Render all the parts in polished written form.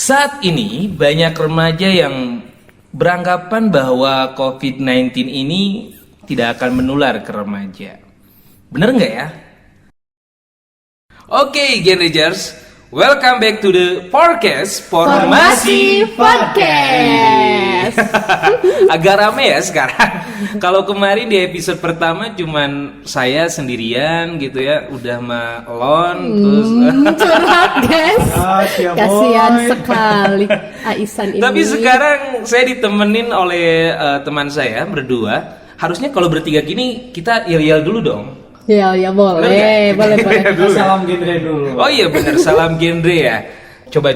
Saat ini banyak remaja yang beranggapan bahwa COVID-19 ini tidak akan menular ke remaja. Bener nggak ya? Oke, Gen Rangers, welcome back to the podcast Formasi Podcast. Agak rame ya sekarang. Kalau kemarin di episode pertama cuman saya sendirian gitu ya, udah alone terus. Curhat guys. Kasihan sekali Aisan ini. Tapi sekarang saya ditemenin oleh teman saya berdua. Harusnya kalau bertiga gini kita yel-yel dulu dong. Ya boleh, boleh. Salam genre dulu. Oh iya bener, salam genre ya. Coba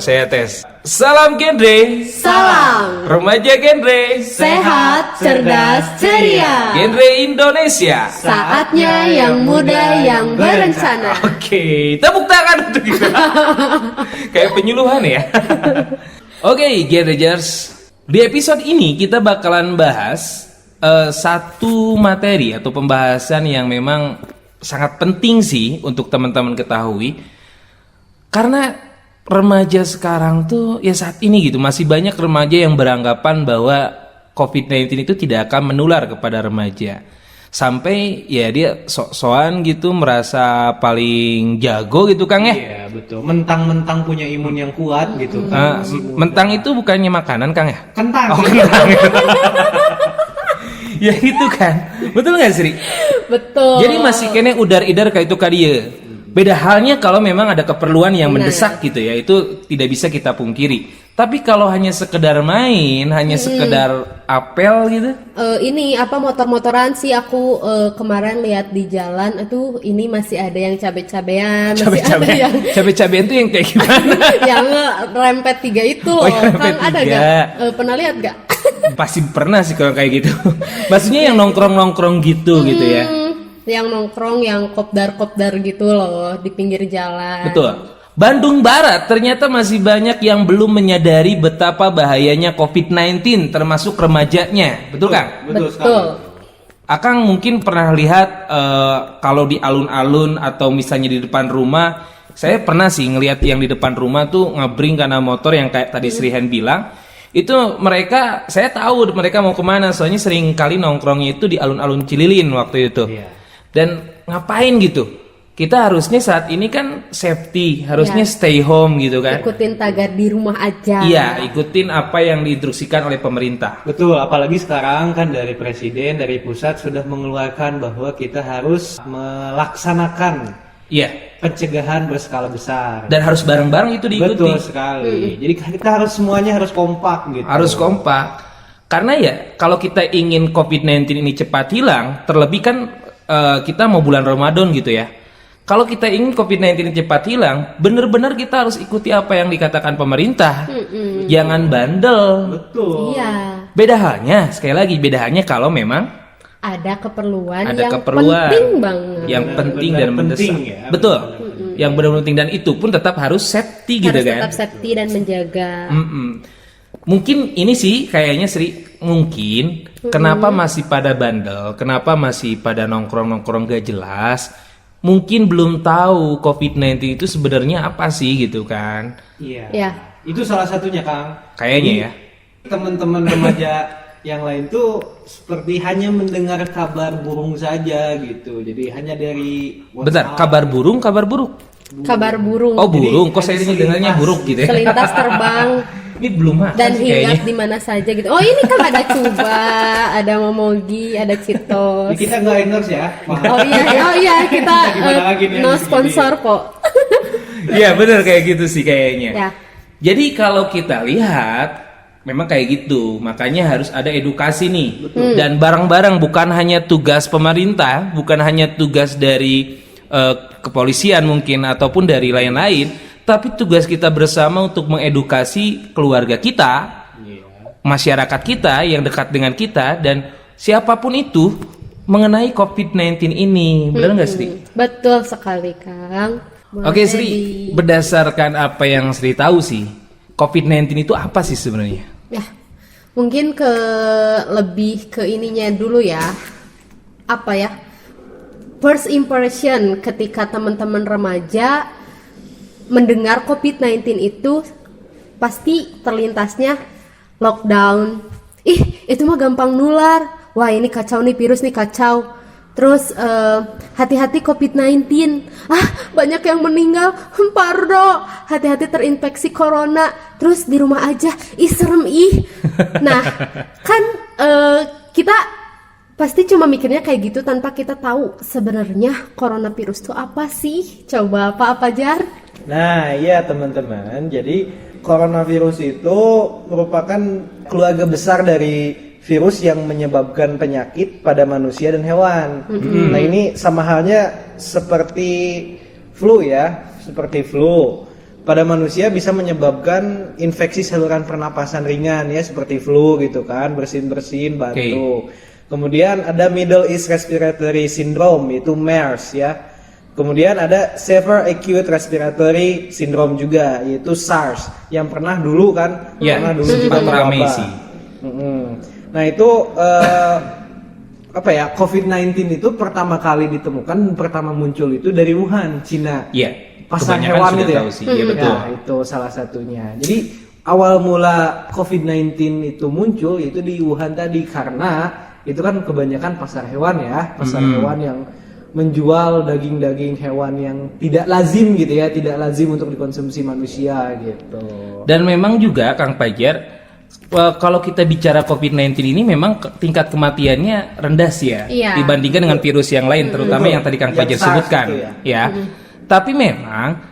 saya tes. Salam genre. Salam. Remaja genre. Sehat, cerdas, ceria. Genre Indonesia. Saatnya yang muda yang berencana. Oke, tepuk tangan untuk kita. Kayak penyuluhan ya. Oke, Genrangers. Di episode ini kita bakalan bahas satu materi atau pembahasan yang memang sangat penting sih untuk teman-teman ketahui. Karena remaja sekarang tuh ya saat ini gitu masih banyak remaja yang beranggapan bahwa COVID-19 itu tidak akan menular kepada remaja. Sampai ya dia sok-sokan gitu merasa paling jago gitu Kang ya. Iya betul. Mentang-mentang punya imun yang kuat gitu. Mentang itu bukannya makanan Kang ya? Kentang. Oh, kentang. Ya itu kan. Betul nggak Sri? Betul. Jadi masih kene udar-idar kayak itu kadia. Beda halnya kalau memang ada keperluan yang mendesak gitu ya, itu tidak bisa kita pungkiri. Tapi kalau hanya sekedar main, hanya sekedar apel gitu. Ini apa motor-motoran sih aku kemarin lihat di jalan itu ini masih ada yang cabe-cabean, masih ada yang Cabe-cabean tuh yang kayak gimana? yang rempet 3 itu Oh, loh. yang rempet Kan ada 3. gak? Pernah lihat gak? Pasti pernah sih kalau kayak gitu. Maksudnya yang nongkrong-nongkrong gitu gitu ya. Yang nongkrong, yang kopdar-kopdar gitu loh di pinggir jalan. Betul. Bandung Barat ternyata masih banyak yang belum menyadari betapa bahayanya COVID-19 termasuk remajanya. Betul Kang? Betul. Akang mungkin pernah lihat kalau di alun-alun atau misalnya di depan rumah, saya pernah sih ngelihat yang di depan rumah tuh ngebring karena motor yang kayak tadi Sri Hen bilang. Itu mereka, saya tahu mereka mau kemana, soalnya sering kali nongkrongnya itu di alun-alun Cililin waktu itu. Iya. Dan ngapain gitu? Kita harusnya saat ini kan safety, harusnya stay home gitu kan. Ikutin tagar di rumah aja. Iya, ikutin apa yang diinstruksikan oleh pemerintah. Betul, apalagi sekarang kan dari presiden, dari pusat sudah mengeluarkan bahwa kita harus melaksanakan Iya. pencegahan berskala besar. Dan harus bareng-bareng itu diikuti. Betul sekali. Jadi kita harus semuanya harus kompak gitu. Harus kompak. Karena ya kalau kita ingin COVID-19 ini cepat hilang, terlebih kan kita mau bulan Ramadan gitu ya. Kalau kita ingin COVID-19 ini cepat hilang, benar-benar kita harus ikuti apa yang dikatakan pemerintah. Jangan bandel. Betul. Iya. Beda halnya, sekali lagi beda halnya kalau memang Ada keperluan ada yang keperluan penting banget. yang penting dan Benar-benar mendesak. penting ya, Betul. benar-benar Yang benar-benar penting dan itu pun tetap harus safety gitu Harus kan. tetap safety dan menjaga. Mungkin ini sih kayaknya Sri, mungkin kenapa masih pada bandel, kenapa masih pada nongkrong-nongkrong gak jelas, mungkin belum tahu COVID-19 itu sebenarnya apa sih gitu kan. Iya. Ya. Itu salah satunya, Kang. Kayaknya ya. Teman-teman remaja yang lain tuh seperti hanya mendengar kabar burung saja gitu. Jadi hanya dari Bentar, kabar burung, kabar buruk. Kabar burung. Oh burung, kok saya ini dengarnya buruk gitu ya. Selintas terbang Ini belum makan dan sih kayaknya. hinggap di mana saja gitu. Oh ini kan ada Cuba, ada Momogi, ada Citos. Kita nggak endorse ya. Oh iya kita Gimana lagi nih no habis sponsor kok. Iya bener kayak gitu sih kayaknya. Ya. Jadi kalau kita lihat memang kayak gitu, makanya harus ada edukasi nih. Dan bareng-bareng bukan hanya tugas pemerintah, bukan hanya tugas dari kepolisian mungkin ataupun dari lain-lain, tapi tugas kita bersama untuk mengedukasi keluarga kita, masyarakat kita yang dekat dengan kita dan siapapun itu mengenai COVID-19 ini. Benar nggak Sri? Betul sekali Kang. Oke Sri, berdasarkan apa yang Sri tahu sih, COVID-19 itu apa sih sebenarnya? Ya, mungkin lebih ke ininya dulu ya. Apa ya? First impression ketika teman-teman remaja mendengar COVID-19 itu pasti terlintasnya lockdown. Ih, itu mah gampang nular. Wah, ini kacau nih, virus nih kacau. Terus hati-hati COVID-19. Banyak yang meninggal. Pardo, hati-hati terinfeksi corona. Terus di rumah aja. Ih, serem ih. Nah, kan kita pasti cuma mikirnya kayak gitu tanpa kita tahu sebenarnya coronavirus itu apa sih? Coba apa Jar? Nah, iya teman-teman. Jadi coronavirus itu merupakan keluarga besar dari virus yang menyebabkan penyakit pada manusia dan hewan. Nah, ini sama halnya seperti flu ya, seperti flu. Pada manusia bisa menyebabkan infeksi saluran pernapasan ringan ya, seperti flu gitu kan, bersin-bersin, batuk. Kemudian ada Middle East Respiratory Syndrome, itu MERS ya. Kemudian ada Severe Acute Respiratory Syndrome juga, yaitu SARS yang pernah dulu kan, pernah dulu juga ramai mewabah. sih. Nah itu COVID-19 itu pertama kali ditemukan, pertama muncul itu dari Wuhan, Cina. Iya. Pasar Kebanyakan hewan sudah itu ya. tahu sih. Iya betul. Ya, itu salah satunya. Jadi awal mula COVID-19 itu muncul itu di Wuhan tadi karena itu kan kebanyakan pasar hewan ya, pasar hewan yang menjual daging-daging hewan yang tidak lazim gitu ya, tidak lazim untuk dikonsumsi manusia gitu. Dan memang juga Kang Pajar, kalau kita bicara COVID-19 ini memang tingkat kematiannya rendah sih ya, Iya. dibandingkan dengan virus yang lain, terutama Betul. yang tadi Kang Yang Pajar SARS sebutkan, itu ya. Tapi memang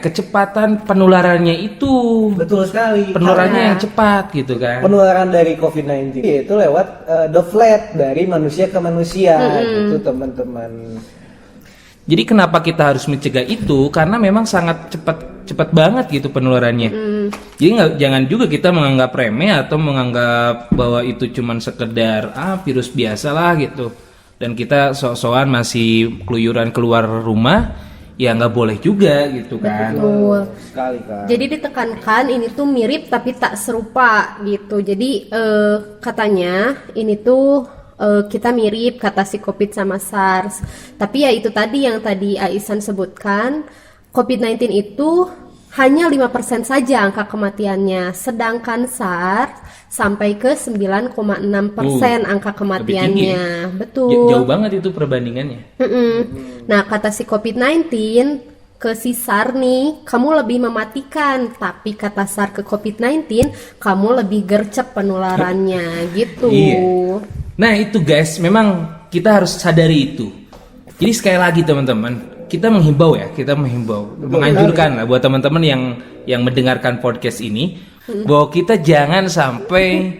kecepatan penularannya itu Betul sekali. penularannya Karena yang cepat gitu kan. penularan dari COVID-19 itu lewat droplet dari manusia ke manusia gitu teman-teman. Jadi kenapa kita harus mencegah itu? Karena memang sangat cepat banget gitu penularannya. Jadi jangan juga kita menganggap remeh atau menganggap bahwa itu cuman sekedar virus biasa lah gitu. Dan kita sok-sokan masih keluyuran keluar rumah, ya nggak boleh juga gitu kan. Betul. Sekali kan. Jadi ditekankan ini tuh mirip tapi tak serupa gitu. Jadi katanya ini tuh kita mirip kata si COVID sama SARS. Tapi ya itu tadi yang tadi Aisan sebutkan, COVID-19 itu hanya 5% saja angka kematiannya, sedangkan SARS sampai ke 9,6% angka kematiannya. Betul. Jauh banget itu perbandingannya. Nah, kata si COVID-19 ke si SARS nih, kamu lebih mematikan, tapi kata SARS ke COVID-19, kamu lebih gercep penularannya, gitu. Iya. Nah itu guys, memang kita harus sadari itu. Jadi sekali lagi teman-teman, kita menghimbau, menganjurkan lah buat teman-teman yang mendengarkan podcast ini, bahwa kita jangan sampai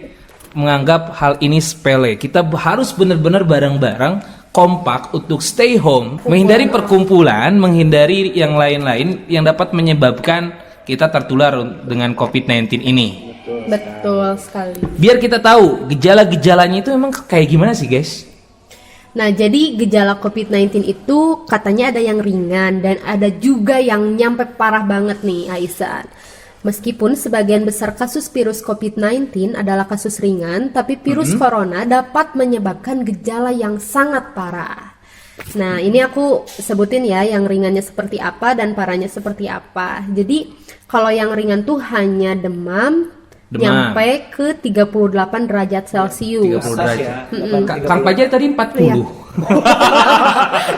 menganggap hal ini sepele. Kita harus benar-benar bareng-bareng kompak untuk stay home, menghindari perkumpulan, menghindari yang lain-lain yang dapat menyebabkan kita tertular dengan COVID-19 ini. Betul sekali. Biar kita tahu gejala-gejalanya itu emang kayak gimana sih guys? Nah, jadi gejala COVID-19 itu katanya ada yang ringan dan ada juga yang nyampe parah banget nih, Aisan. Meskipun sebagian besar kasus virus COVID-19 adalah kasus ringan, tapi virus corona dapat menyebabkan gejala yang sangat parah. Nah, ini aku sebutin ya yang ringannya seperti apa dan parahnya seperti apa. Jadi, kalau yang ringan tuh hanya demam. Nyampe ke 38 derajat Celcius. 30 derajat. Ya. Kang Pajar tadi 40. Iya.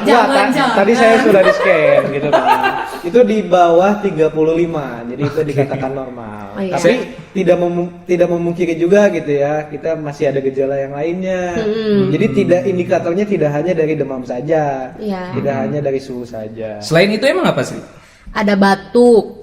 Wah, tadi saya sudah di scan gitu kan. Itu di bawah 35. Jadi itu dikatakan normal. Oh, iya. Tapi tidak memungkiri juga gitu ya. Kita masih ada gejala yang lainnya. Jadi indikatornya tidak hanya dari demam saja. Iya. Tidak hanya dari suhu saja. Selain itu emang apa sih? Ada batuk.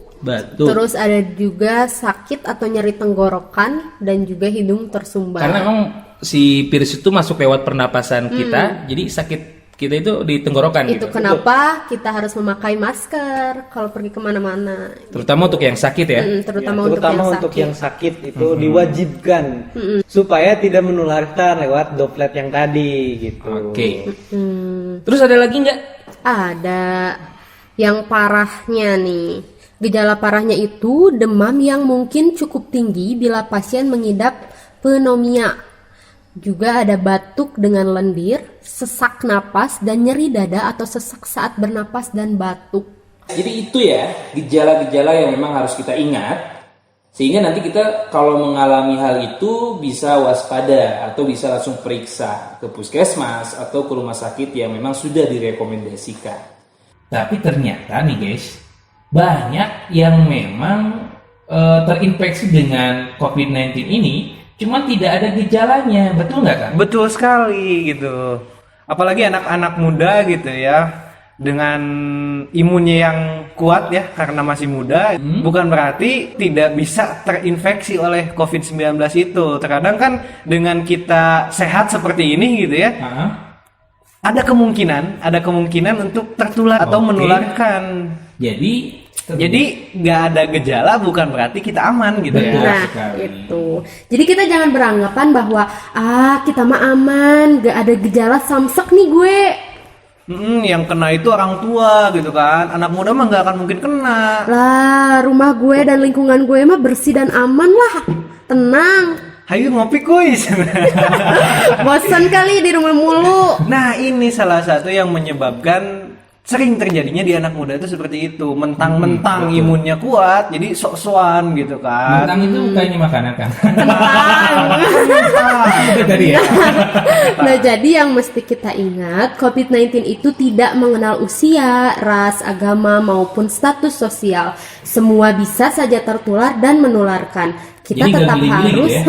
Terus ada juga sakit atau nyeri tenggorokan dan juga hidung tersumbat. karena emang si virus itu masuk lewat pernapasan kita, jadi sakit kita itu di tenggorokan Itu gitu. kenapa kita harus memakai masker kalau pergi kemana-mana. Terutama untuk yang sakit ya. Terutama, Untuk yang sakit itu diwajibkan supaya tidak menularkan lewat droplet yang tadi gitu. Oke. Terus ada lagi nggak? Ada yang parahnya nih. Gejala parahnya itu demam yang mungkin cukup tinggi bila pasien mengidap pneumonia. Juga ada batuk dengan lendir, sesak napas, dan nyeri dada atau sesak saat bernapas dan batuk. Jadi itu ya gejala-gejala yang memang harus kita ingat Sehingga nanti kita kalau mengalami hal itu bisa waspada atau bisa langsung periksa ke puskesmas atau ke rumah sakit yang memang sudah direkomendasikan. Tapi ternyata nih guys, banyak yang memang terinfeksi dengan COVID-19 ini, cuma tidak ada gejalanya, betul nggak kan? Betul sekali gitu. Apalagi anak-anak muda gitu ya, dengan imunnya yang kuat ya karena masih muda, bukan berarti tidak bisa terinfeksi oleh COVID-19 itu. Terkadang kan dengan kita sehat seperti ini gitu ya, ada kemungkinan untuk tertular atau menularkan. Jadi nggak ada gejala bukan berarti kita aman gitu ya. Nah, itu. Jadi kita jangan beranggapan bahwa kita mah aman, nggak ada gejala, samsek nih gue. Yang kena itu orang tua gitu kan. Anak muda mah nggak akan mungkin kena. Lah, rumah gue dan lingkungan gue mah bersih dan aman lah. Tenang. Hayu ngopi kuis. Bosan kali di rumah mulu. Nah, ini salah satu yang menyebabkan sering terjadinya di anak muda itu seperti itu. Mentang-mentang imunnya kuat, jadi sok-sokan gitu kan. Mentang itu bukannya makanan kan? Itu tadi ya. Nah, jadi yang mesti kita ingat, COVID-19 itu tidak mengenal usia, ras, agama, maupun status sosial. Semua bisa saja tertular dan menularkan. Kita Jadi tetap nggak harus, milih-milih ya?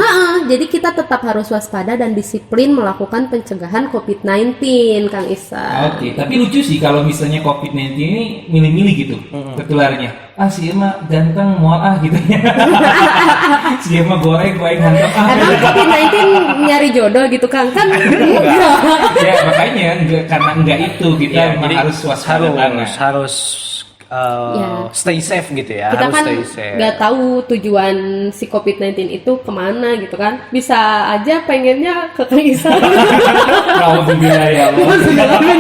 jadi kita tetap harus waspada dan disiplin melakukan pencegahan COVID-19, Kang Isa. Oke, tapi lucu sih kalau misalnya COVID-19 ini milih-milih gitu tertularnya. Si Emma ganteng mual gitu ya. Si Emma goreng hantam. Emang COVID-19 nyari jodoh gitu, Kang? Kan enggak. Ya makanya karena enggak itu kita memang harus waspada banget. harus stay safe gitu ya. Kita harus kan stay safe. nggak tahu tujuan si COVID-19 itu kemana gitu kan. Bisa aja pengennya ke Kang Isa. Alhamdulillah ya Allah.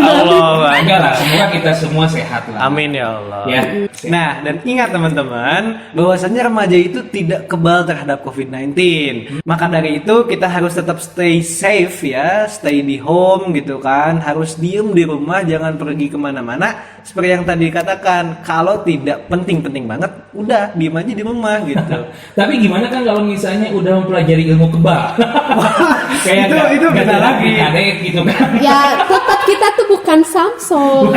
Allah. Enggak lah, semoga kita semua sehat lah. Amin ya Allah. Ya. Nah, dan ingat teman-teman, bahwasannya remaja itu tidak kebal terhadap COVID-19. Maka dari itu kita harus tetap stay safe ya, stay di home gitu kan. Harus diem di rumah, jangan pergi kemana-mana. Seperti yang tadi dikatakan, kalau tidak penting-penting banget, udah diem aja di rumah gitu. Tapi gimana kan kalau misalnya udah mempelajari ilmu kebal? Kayak itu beda lagi. Ada gitu kan. Ya, tetap kita tuh bukan Samsung.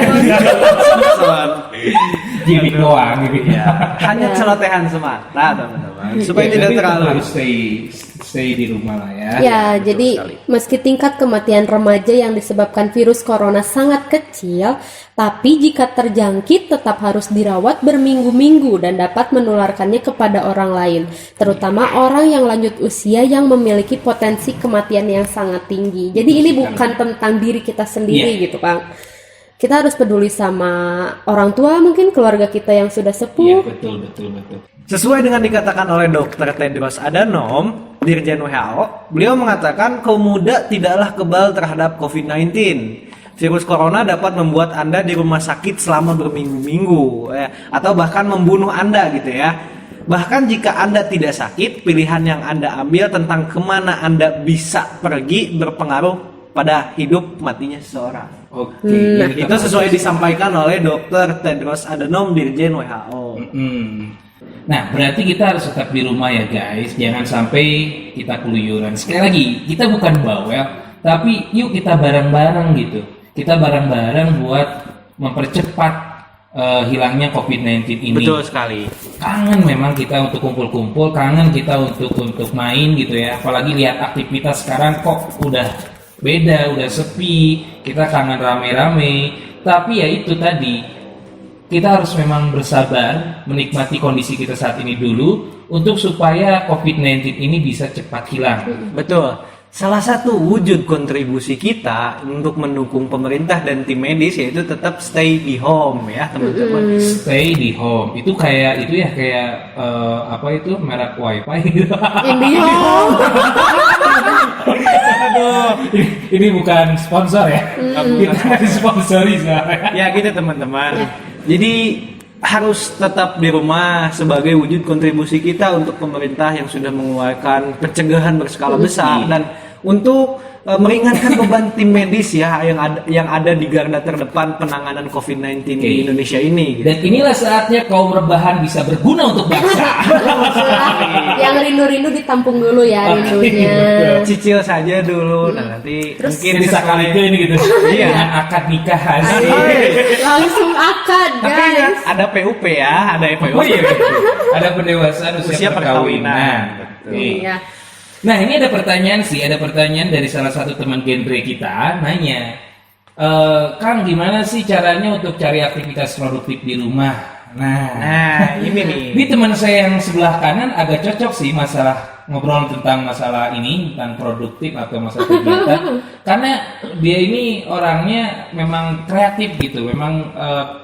Gimik doang gitu Ya, hanya celotehan semata teman-teman. Supaya Ya, tidak tapi terlalu harus stay di rumah lah ya. Ya, jadi meski tingkat kematian remaja yang disebabkan virus corona sangat kecil, tapi jika terjangkit tetap harus dirawat berminggu-minggu dan dapat menularkannya kepada orang lain, terutama orang yang lanjut usia yang memiliki potensi kematian yang sangat tinggi. Jadi ini bukan tentang diri kita sendiri gitu, Kang. Kita harus peduli sama orang tua, mungkin keluarga kita yang sudah Iya, sepuh. betul. Sesuai dengan dikatakan oleh Dr. Tedros Adhanom, Dirjen WHO, beliau mengatakan kaum muda tidaklah kebal terhadap COVID-19. Virus corona dapat membuat Anda di rumah sakit selama berminggu-minggu, atau bahkan membunuh Anda gitu ya. Bahkan jika Anda tidak sakit, pilihan yang Anda ambil tentang kemana Anda bisa pergi berpengaruh pada hidup matinya seseorang. Oke. Itu sesuai disampaikan oleh Dr. Tedros Adhanom, Dirjen WHO. Nah, berarti kita harus tetap di rumah ya guys. Jangan sampai kita keluyuran. Sekali lagi, kita bukan bawel, tapi yuk kita bareng-bareng gitu. Kita bareng-bareng buat mempercepat hilangnya COVID-19 ini. Betul sekali. Kangen memang kita untuk kumpul-kumpul, kangen kita untuk main gitu ya. Apalagi lihat aktivitas sekarang kok udah beda, udah sepi, kita kangen rame-rame. Tapi ya itu tadi, kita harus memang bersabar menikmati kondisi kita saat ini dulu untuk supaya COVID-19 ini bisa cepat hilang. Betul. Salah satu wujud kontribusi kita untuk mendukung pemerintah dan tim medis yaitu tetap stay di home ya teman-teman. Stay di home. Itu kayak itu ya kayak apa itu merek wifi gitu. IndiHome. Aduh. Ini bukan sponsor ya. Kita disponsori sekarang. Ya gitu teman-teman. Jadi harus tetap di rumah sebagai wujud kontribusi kita untuk pemerintah yang sudah mengeluarkan pencegahan berskala besar dan untuk meringankan beban tim medis ya yang ada di garda terdepan penanganan COVID-19 di Indonesia ini. Gitu. Dan inilah saatnya kaum rebahan bisa berguna untuk bangsa. rindu-rindu ditampung dulu ya Oke, rindunya. betul. Cicil saja dulu, nah nanti Terus mungkin Bisa kali itu ini gitu. Iya. Dengan akad nikah Asik. hasil. Langsung akad Tapi guys. ingat, ada PUP ya, ada PUP. Oh iya betul. Ada pendewasaan usia Usia perkawinan. perkawinan. Oke. Iya. Nah ini ada pertanyaan sih, ada pertanyaan dari salah satu teman genre kita nanya, Kang gimana sih caranya untuk cari aktivitas produktif di rumah? Nah, ini nih. Ini teman saya yang sebelah kanan agak cocok sih masalah ngobrol tentang masalah ini, tentang produktif atau masalah kegiatan. Karena dia ini orangnya memang kreatif gitu, memang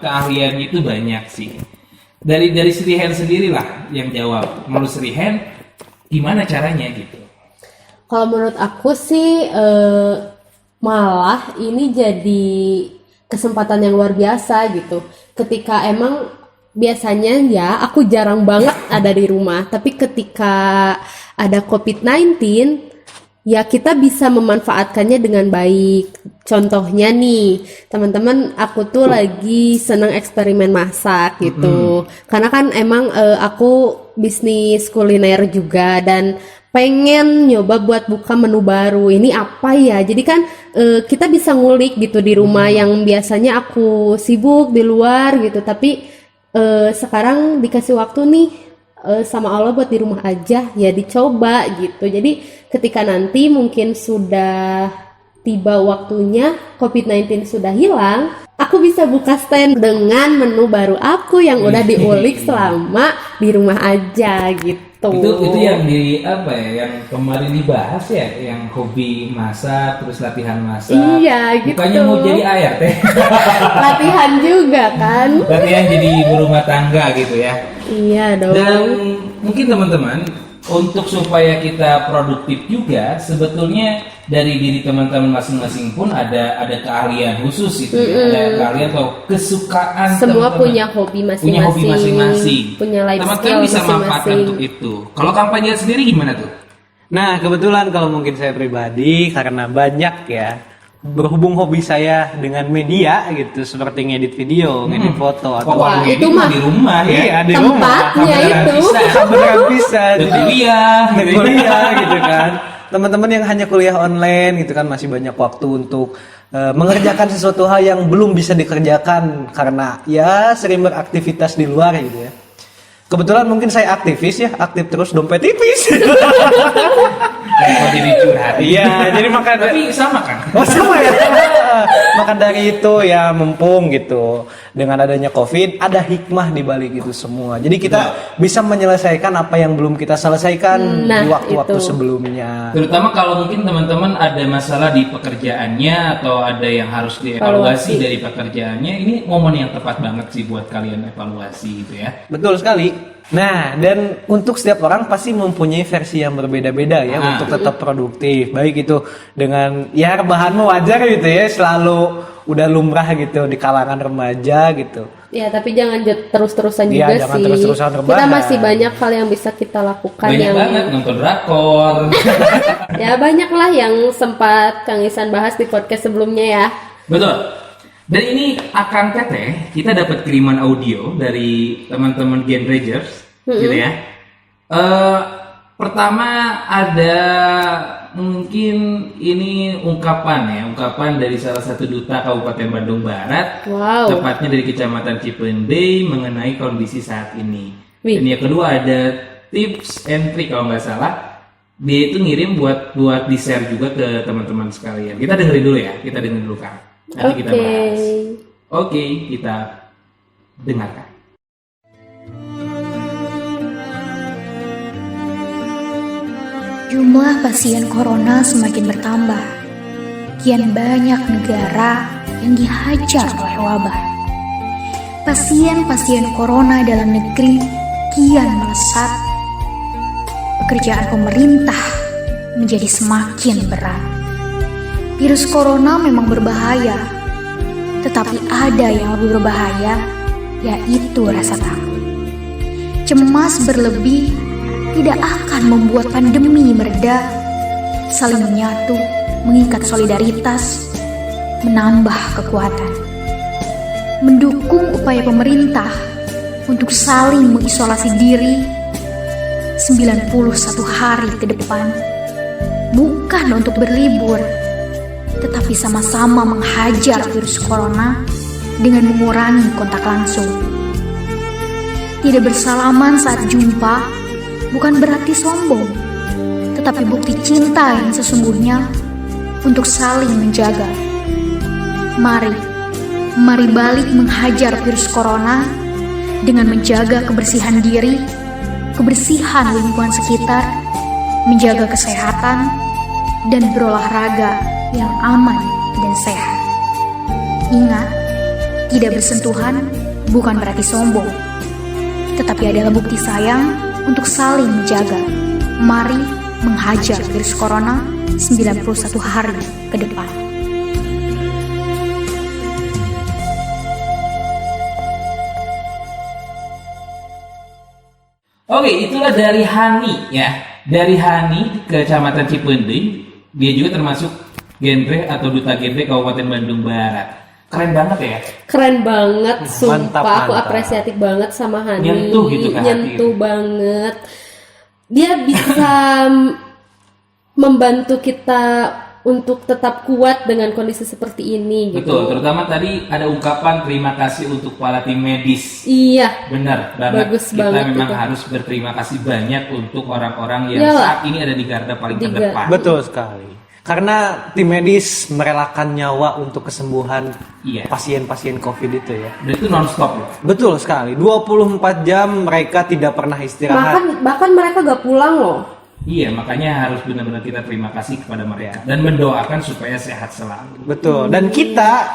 keahliannya itu banyak sih. Dari Sri Hen sendirilah yang jawab. Menurut Sri Hen, gimana caranya gitu? Kalau menurut aku sih malah ini jadi kesempatan yang luar biasa gitu. Ketika emang biasanya ya aku jarang banget ada di rumah, tapi ketika ada COVID-19 ya kita bisa memanfaatkannya dengan baik. Contohnya nih, teman-teman, aku tuh lagi seneng eksperimen masak gitu. Karena kan emang aku bisnis kuliner juga dan pengen nyoba buat buka menu baru. Ini apa ya? Jadi kan kita bisa ngulik gitu di rumah yang biasanya aku sibuk di luar gitu, tapi sekarang dikasih waktu nih sama Allah buat di rumah aja, ya dicoba gitu. Jadi ketika nanti mungkin sudah tiba waktunya, COVID-19 sudah hilang, aku bisa buka stand dengan menu baru aku yang udah diulik selama di rumah aja gitu. Itu yang di apa ya, yang kemarin dibahas ya, yang hobi masak terus latihan masak. Iya gitu. Bukannya mau jadi ART. Latihan juga kan. Latihan jadi ibu rumah tangga gitu ya. Iya dong. Dan mungkin teman-teman, untuk supaya kita produktif juga, sebetulnya dari diri teman-teman masing-masing pun ada keahlian khusus gitu ya. Ada keahlian atau kesukaan Semua teman-teman. punya hobi masing-masing. Punya hobi masing-masing. Punya life Teman-teman skill bisa manfaatkan masing-masing. untuk itu. Kalau Kang Panjat sendiri gimana tuh? Nah, kebetulan kalau mungkin saya pribadi karena banyak ya berhubung hobi saya dengan media gitu, seperti ngedit video, ngedit foto atau Wah, Kalau itu ini mah di rumah ya. Iya, di rumah. Tempatnya itu. Beneran bisa. Jadi Jadi kuliah, kuliah gitu kan. Teman-teman yang hanya kuliah online gitu kan masih banyak waktu untuk mengerjakan sesuatu hal yang belum bisa dikerjakan karena ya sering beraktivitas di luar gitu ya. Kebetulan mungkin saya aktivis ya, aktif terus dompet tipis. Mau jadi curhat. Iya, jadi maka Tapi sama kan? oh sama ya. Maka dari itu ya mumpung gitu dengan adanya COVID ada hikmah di balik itu semua. Jadi kita bisa menyelesaikan apa yang belum kita selesaikan Nah, di waktu-waktu itu. sebelumnya. Terutama kalau mungkin teman-teman ada masalah di pekerjaannya atau ada yang harus dievaluasi Evaluasi. dari pekerjaannya, ini momen yang tepat banget sih buat kalian evaluasi gitu ya. Betul sekali. Nah, dan untuk setiap orang pasti mempunyai versi yang berbeda-beda ya Ah. untuk tetap produktif. Baik itu dengan ya rebahan wajar gitu ya, selalu udah lumrah gitu di kalangan remaja gitu. Ya, tapi jangan terus-terusan Iya, juga jangan sih. terus-terusan Kita rebahan. masih banyak hal yang bisa kita lakukan Banyak yang banget nonton drakor. ya banyak lah yang sempat Kang Isan bahas di podcast sebelumnya ya. Betul. Dan ini Akang Teteh, kita dapat kiriman audio dari teman-teman Gen Rangers, gitu ya. Pertama ada mungkin ini ungkapan dari salah satu duta Kabupaten Bandung Barat, Wow. tepatnya dari Kecamatan Cipendei mengenai kondisi saat ini. Wih. Dan yang kedua ada tips and trick kalau nggak salah. Dia itu ngirim buat di share juga ke teman-teman sekalian. Kita dengerin dulu ya, kita dengerin dulu Kang. Nanti kita Oke. bahas. Oke, kita dengarkan. Jumlah pasien corona semakin bertambah. Kian banyak negara yang dihajar oleh wabah. Pasien-pasien corona dalam negeri kian melesat. Pekerjaan pemerintah menjadi semakin berat. Virus corona memang berbahaya, tetapi ada yang lebih berbahaya, yaitu rasa takut. Cemas berlebih tidak akan membuat pandemi mereda. Saling menyatu, mengikat solidaritas, menambah kekuatan. Mendukung upaya pemerintah untuk saling mengisolasi diri, 91 hari ke depan. Bukan untuk berlibur, tetapi sama-sama menghajar virus corona dengan mengurangi kontak langsung. Tidak bersalaman saat jumpa bukan berarti sombong, tetapi bukti cinta yang sesungguhnya untuk saling menjaga. Mari balik menghajar virus corona dengan menjaga kebersihan diri, kebersihan lingkungan sekitar, menjaga kesehatan, dan berolahraga yang aman dan sehat. Ingat, tidak bersentuhan bukan berarti sombong, tetapi adalah bukti sayang untuk saling menjaga. Mari menghajar virus corona 91 hari ke depan. Oke, itulah dari Hani ya. Dari Hani, Kecamatan Cipending. Dia juga termasuk genre atau duta genre Kabupaten Bandung Barat. Keren banget ya. Keren banget, sumpah. Aku mantap. apresiatif banget sama Hani. Nyentuh gitu ke hati Nyentuh gitu. banget. Dia bisa membantu kita untuk tetap kuat dengan kondisi seperti ini gitu. Betul, terutama tadi ada ungkapan terima kasih untuk para tim medis. Iya, Benar banget. Bagus Kita banget memang itu. harus berterima kasih banyak untuk orang-orang yang Iyalah. saat ini ada di garda paling Di terdepan. Betul sekali. Karena tim medis merelakan nyawa untuk kesembuhan Iya. pasien-pasien COVID itu ya. Dan itu non-stop loh. Betul sekali. 24 jam mereka tidak pernah istirahat. bahkan mereka gak pulang loh. Iya, makanya harus benar-benar kita terima kasih kepada mereka dan mendoakan supaya sehat selalu. Betul. Dan kita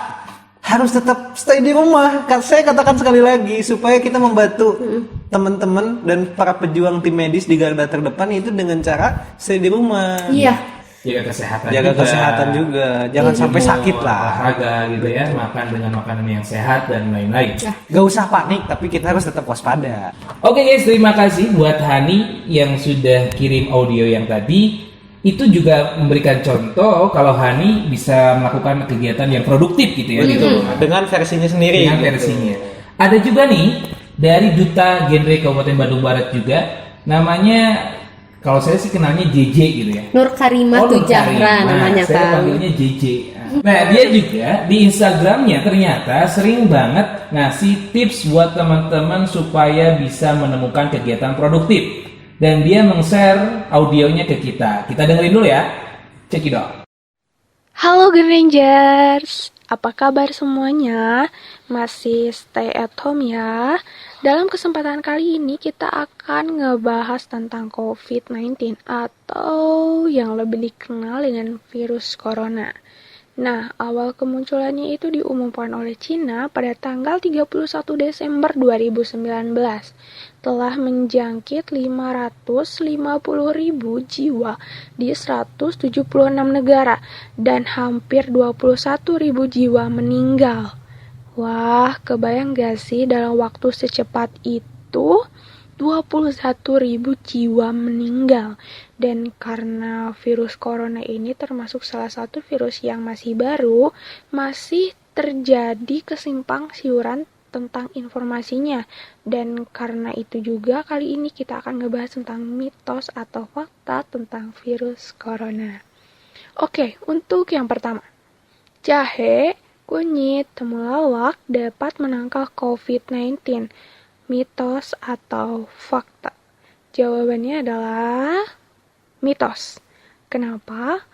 harus tetap stay di rumah. Saya katakan sekali lagi supaya kita membantu teman-teman dan para pejuang tim medis di garda terdepan itu dengan cara stay di rumah. Iya. Jaga kesehatan Jaga juga. kesehatan juga. Jangan sampai sakit lah. Olahraga gitu ya, makan dengan makanan yang sehat dan lain-lain. Gak usah panik, tapi kita harus tetap waspada. Oke guys, terima kasih buat Hani yang sudah kirim audio yang tadi. Itu juga memberikan contoh kalau Hani bisa melakukan kegiatan yang produktif gitu ya. Gitu. Dengan versinya sendiri. Dengan gitu. versinya. Ada juga nih dari Duta Genre Kabupaten Bandung Barat juga, namanya kalau saya sih kenalnya JJ gitu ya. Nur Karimah Nur Tujahra Karimah. namanya Saya kan. panggilnya JJ. Nah, dia juga di Instagramnya ternyata sering banget ngasih tips buat teman-teman supaya bisa menemukan kegiatan produktif. Dan dia meng-share audionya ke kita. Kita dengerin dulu ya. Cekidot. Halo Gen Rangers, apa kabar semuanya? Masih stay at home ya? Dalam kesempatan kali ini kita akan ngebahas tentang COVID-19 atau yang lebih dikenal dengan virus corona. Nah, awal kemunculannya itu diumumkan oleh Cina pada tanggal 31 Desember 2019. Telah menjangkit 550.000 jiwa di 176 negara dan hampir 21.000 jiwa meninggal. Wah, kebayang gak sih dalam waktu secepat itu 21.000 jiwa meninggal. Dan karena virus corona ini termasuk salah satu virus yang masih baru, masih terjadi kesimpang siuran tentang informasinya. Dan karena itu juga kali ini kita akan ngebahas tentang mitos atau fakta tentang virus corona. Oke, untuk yang pertama. Jahe, kunyit, temulawak dapat menangkal COVID-19. Mitos atau fakta? Jawabannya adalah mitos. Kenapa?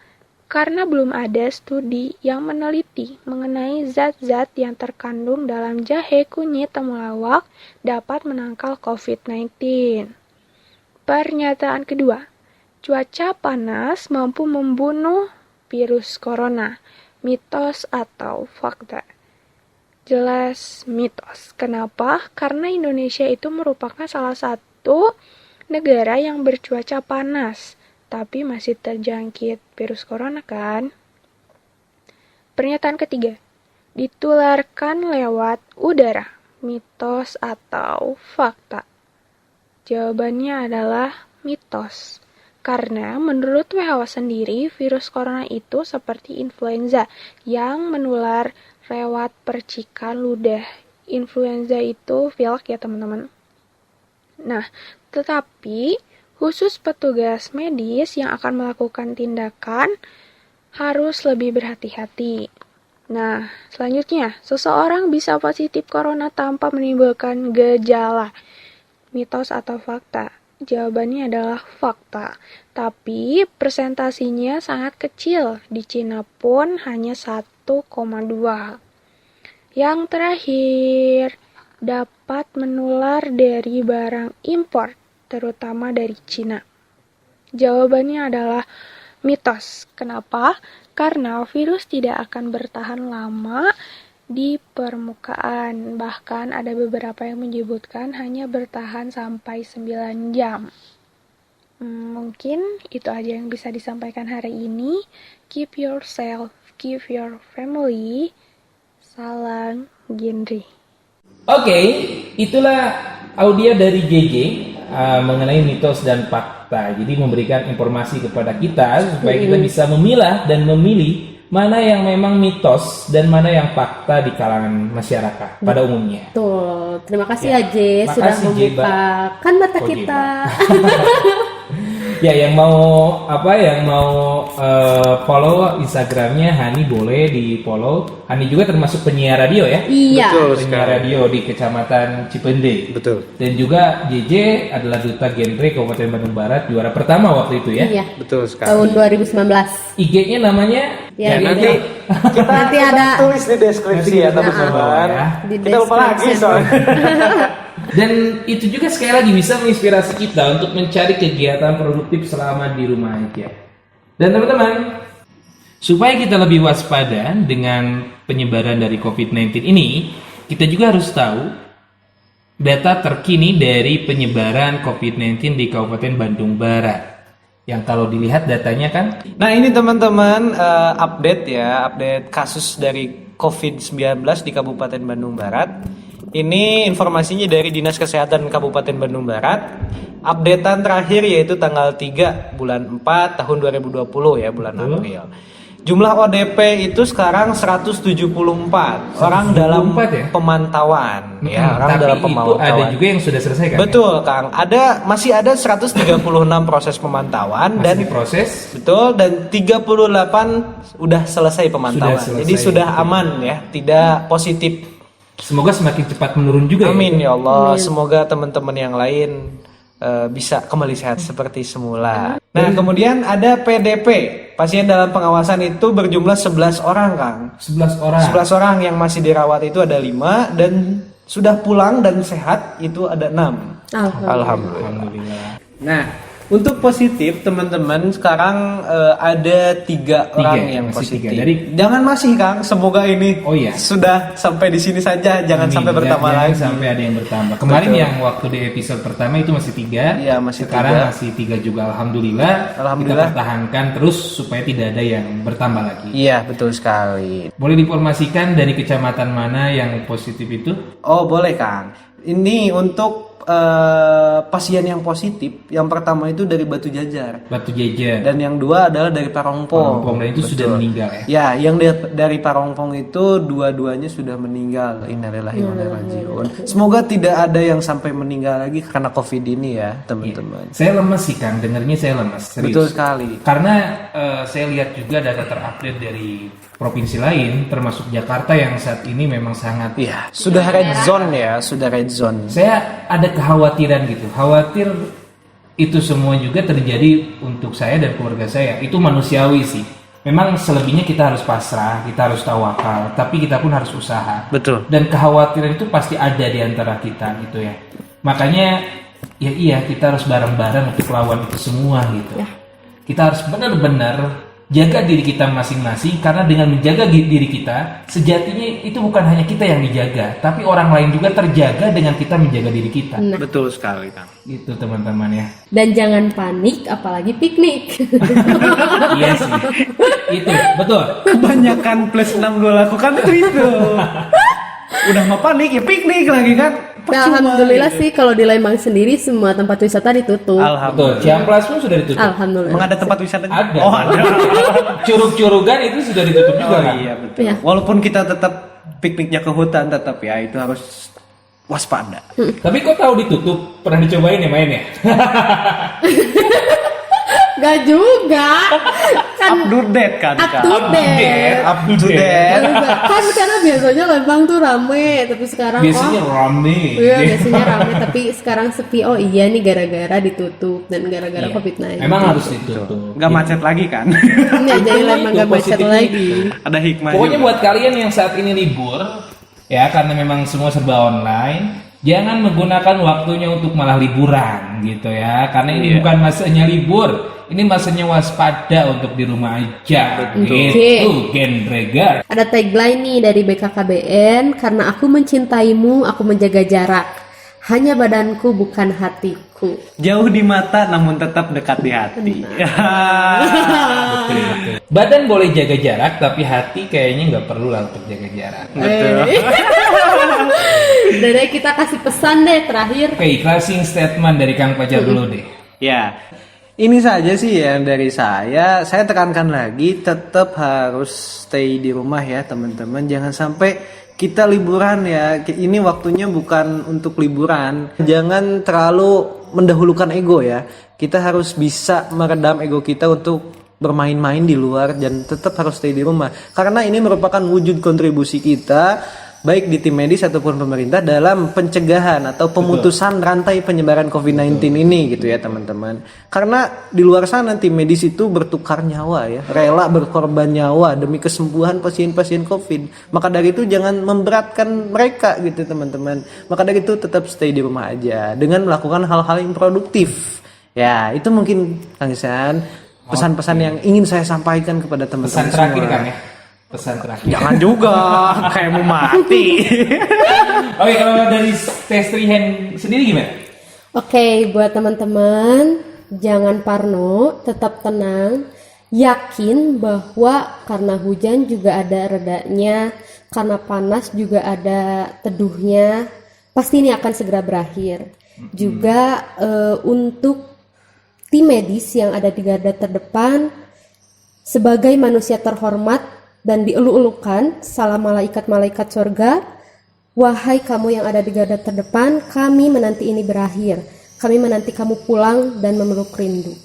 Karena belum ada studi yang meneliti mengenai zat-zat yang terkandung dalam jahe, kunyit, temulawak dapat menangkal COVID-19. Pernyataan kedua, cuaca panas mampu membunuh virus corona. Mitos atau fakta? Jelas mitos. Kenapa? Karena Indonesia itu merupakan salah satu negara yang bercuaca panas, tapi masih terjangkit virus corona kan? Pernyataan ketiga, ditularkan lewat udara. Mitos atau fakta? Jawabannya adalah mitos. Karena menurut WHO sendiri, virus corona itu seperti influenza yang menular lewat percikan ludah. Influenza itu pilek ya teman-teman. Nah, tetapi Khusus petugas medis yang akan melakukan tindakan harus lebih berhati-hati. Nah, selanjutnya, seseorang bisa positif corona tanpa menimbulkan gejala. Mitos atau fakta? Jawabannya adalah fakta. Tapi presentasinya sangat kecil. Di Cina pun hanya 1,2. Yang terakhir, dapat menular dari barang impor, terutama dari Cina. Jawabannya adalah mitos. Kenapa? Karena virus tidak akan bertahan lama di permukaan. Bahkan ada beberapa yang menyebutkan hanya bertahan sampai 9 jam. Mungkin itu aja yang bisa disampaikan hari ini. Keep yourself, keep your family. Salam Gendri. Oke, itulah audio dari JJ mengenai mitos dan fakta. Jadi memberikan informasi kepada kita supaya kita bisa memilah dan memilih mana yang memang mitos dan mana yang fakta di kalangan masyarakat pada umumnya. Betul. Terima kasih Ya, ya, J, sudah makasih, J, membukakan mata Oh, J, kita. Ya, yang mau follow Instagramnya Hani boleh di follow. Hani juga termasuk penyiar radio ya. Iya. Betul Penyiar sekali. radio di Kecamatan Cipende. Betul. Dan juga JJ adalah duta genre Kabupaten Bandung Barat, juara pertama waktu itu ya. Iya. Betul sekali. Tahun 2019. IG-nya namanya Ya, Nanti kita Nanti ada tulis di deskripsi ya teman-teman. ya. di Kita lupa lagi description. soalnya. Dan itu juga sekali lagi bisa menginspirasi kita untuk mencari kegiatan produktif selama di rumah aja. Dan teman-teman, supaya kita lebih waspada dengan penyebaran dari COVID-19 ini, kita juga harus tahu data terkini dari penyebaran COVID-19 di Kabupaten Bandung Barat. Yang kalau dilihat datanya kan, Nah ini teman-teman update kasus dari COVID-19 di Kabupaten Bandung Barat. Ini informasinya dari Dinas Kesehatan Kabupaten Bandung Barat. Updatean terakhir yaitu tanggal 3 bulan 4 tahun 2020 ya, bulan April. Jumlah ODP itu sekarang 174 orang dalam 174 ya? pemantauan ya, orang tapi dalam itu pemantauan. ada juga yang sudah selesai kan? Betul, Kang. Masih ada 136 proses pemantauan Masih dan diproses. betul, dan 38 udah selesai pemantauan. Sudah selesai. Jadi sudah aman ya, tidak positif. Semoga semakin cepat menurun juga. Amin ya. ya Allah. Semoga teman-teman yang lain bisa kembali sehat seperti semula. Nah, kemudian ada PDP. Pasien dalam pengawasan itu berjumlah 11 orang, Kang. 11 orang. 11 orang yang masih dirawat itu ada 5 dan sudah pulang dan sehat itu ada 6. Alhamdulillah. Alhamdulillah. Nah, untuk positif teman-teman sekarang ada 3 orang yang masih positif. tiga. Dari- Jangan masih, Kang. Semoga ini Oh, iya. sudah sampai di sini saja. Jangan Amin. sampai bertambah Jangan lagi. sampai ada yang bertambah. Kemarin Betul. yang waktu di episode pertama itu masih 3. Iya, masih Sekarang 3. masih 3 juga. Alhamdulillah. Alhamdulillah. Kita pertahankan terus supaya tidak ada yang bertambah lagi. Iya, betul sekali. Boleh diinformasikan dari kecamatan mana yang positif itu? Oh, boleh, Kang. Ini untuk pasien yang positif. Yang pertama itu dari Batu Jajar. Batu Jajar. Dan yang 2 adalah dari Parongpong. Parongpong, dan itu Betul. sudah meninggal ya? Ya, yang dari Parongpong itu dua-duanya sudah meninggal. Innalillahi wa inna ilaihi raji'un. Semoga tidak ada yang sampai meninggal lagi karena COVID ini ya, teman-teman. Saya lemes sih Kang, dengarnya saya lemes. Serius. Betul sekali. Karena saya lihat juga data terupdate dari provinsi lain, termasuk Jakarta yang saat ini memang sangat. Iya, sudah red zone ya, sudah red zone. Saya ada kekhawatiran gitu, khawatir itu semua juga terjadi untuk saya dan keluarga saya. Itu manusiawi sih. Memang selebihnya kita harus pasrah, kita harus tawakal, tapi kita pun harus usaha. Betul. Dan kekhawatiran itu pasti ada di antara kita gitu ya. Makanya ya iya kita harus bareng-bareng untuk lawan itu semua gitu. Kita harus benar-benar jaga diri kita masing-masing, karena dengan menjaga diri kita, sejatinya itu bukan hanya kita yang dijaga, tapi orang lain juga terjaga dengan kita menjaga diri kita. Nah, Betul sekali, Kang. Gitu teman-teman ya. dan jangan panik apalagi piknik. Iya sih. Itu betul. Kebanyakan plus 6 gue lakukan itu. Udah mau panik ya piknik lagi kan. Nah, alhamdulillah sih kalau di Lembang sendiri semua tempat wisata ditutup. Betul. Alhamdulillah. Ciamplas pun sudah ditutup. Alhamdulillah. Emang ada tempat wisata? Ada. Oh, ada. Curug-curugan itu sudah ditutup juga. Oh Kang. iya betul. Iya. Walaupun kita tetap pikniknya ke hutan tetap ya itu harus waspada. Tapi kok tahu ditutup? Pernah dicobain ya main ya? Gak juga. Kan Up to date kan? up to date. Up to date. Kan karena biasanya Lembang tuh rame, tapi sekarang Biasanya rame. Iya, biasanya rame, tapi sekarang sepi. Oh iya nih gara-gara ditutup dan gara-gara Iya. COVID-19. Emang harus ditutup. Nggak macet lagi kan? Iya, jadi Lembang Itu gak macet positifnya lagi. Ada hikmah. Pokoknya juga. buat kalian yang saat ini libur, ya karena memang semua serba online, jangan menggunakan waktunya untuk malah liburan gitu ya. Karena ini bukan masanya libur, ini masanya waspada untuk di rumah aja. Gitu, Genregar. Ada tagline nih dari BKKBN, karena aku mencintaimu, aku menjaga jarak. Hanya badanku bukan hatiku. Jauh di mata namun tetap dekat di hati. Badan boleh jaga jarak, tapi hati kayaknya nggak perlu lah untuk jaga jarak. Betul. Dari kita kasih pesan deh terakhir. Oke, closing statement dari Kang Fajar dulu deh. Ya, ini saja sih yang dari saya. Saya tekankan lagi, tetap harus stay di rumah ya teman-teman. Jangan sampai kita liburan ya. Ini waktunya bukan untuk liburan. Jangan terlalu mendahulukan ego ya. Kita harus bisa meredam ego kita untuk bermain-main di luar dan tetap harus stay di rumah. Karena ini merupakan wujud kontribusi kita baik di tim medis ataupun pemerintah dalam pencegahan atau pemutusan rantai penyebaran COVID-19 ini gitu ya teman-teman. Karena di luar sana tim medis itu bertukar nyawa ya, rela berkorban nyawa demi kesembuhan pasien-pasien COVID. Maka dari itu jangan memberatkan mereka gitu teman-teman. Maka dari itu tetap stay di rumah aja dengan melakukan hal-hal yang produktif. Ya, itu mungkin Kang Isan pesan-pesan yang ingin saya sampaikan kepada teman-teman Pesan terakhir semua. Kang ya. Pesan terakhir. Jangan juga kayak mau mati. Oke, kalau dari Test Hand sendiri gimana? Oke, buat teman-teman, jangan parno, tetap tenang. Yakin bahwa karena hujan juga ada redanya, karena panas juga ada teduhnya. Pasti ini akan segera berakhir. Juga untuk tim medis yang ada di garda terdepan, sebagai manusia terhormat dan dielu-elukan salam malaikat-malaikat surga, wahai kamu yang ada di garda terdepan, kami menanti ini berakhir. Kami menanti kamu pulang dan memeluk rindu.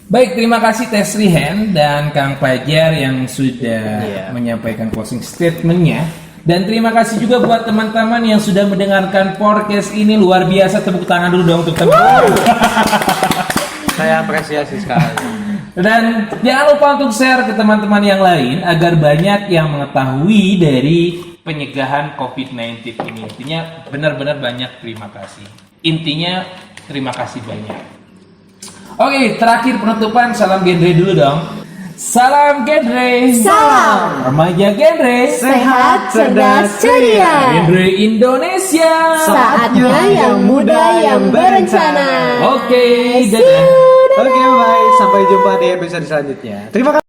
Baik, terima kasih Test Hand dan Kang Fajar yang sudah menyampaikan closing statementnya. Dan terima kasih juga buat teman-teman yang sudah mendengarkan podcast ini. Luar biasa, tepuk tangan dulu dong untuk teman-teman. Saya apresiasi sekali. Dan jangan lupa untuk share ke teman-teman yang lain agar banyak yang mengetahui dari pencegahan COVID-19 ini. Intinya benar-benar banyak terima kasih. Intinya terima kasih banyak. Oke, terakhir penutupan salam genre dulu dong. Salam genre. Salam. Remaja genre. Sehat, cerdas, ceria. Genre Indonesia. Saatnya yang muda yang berencana. Oke, dadah. Oke, bye. Sampai jumpa di episode selanjutnya. Terima kasih.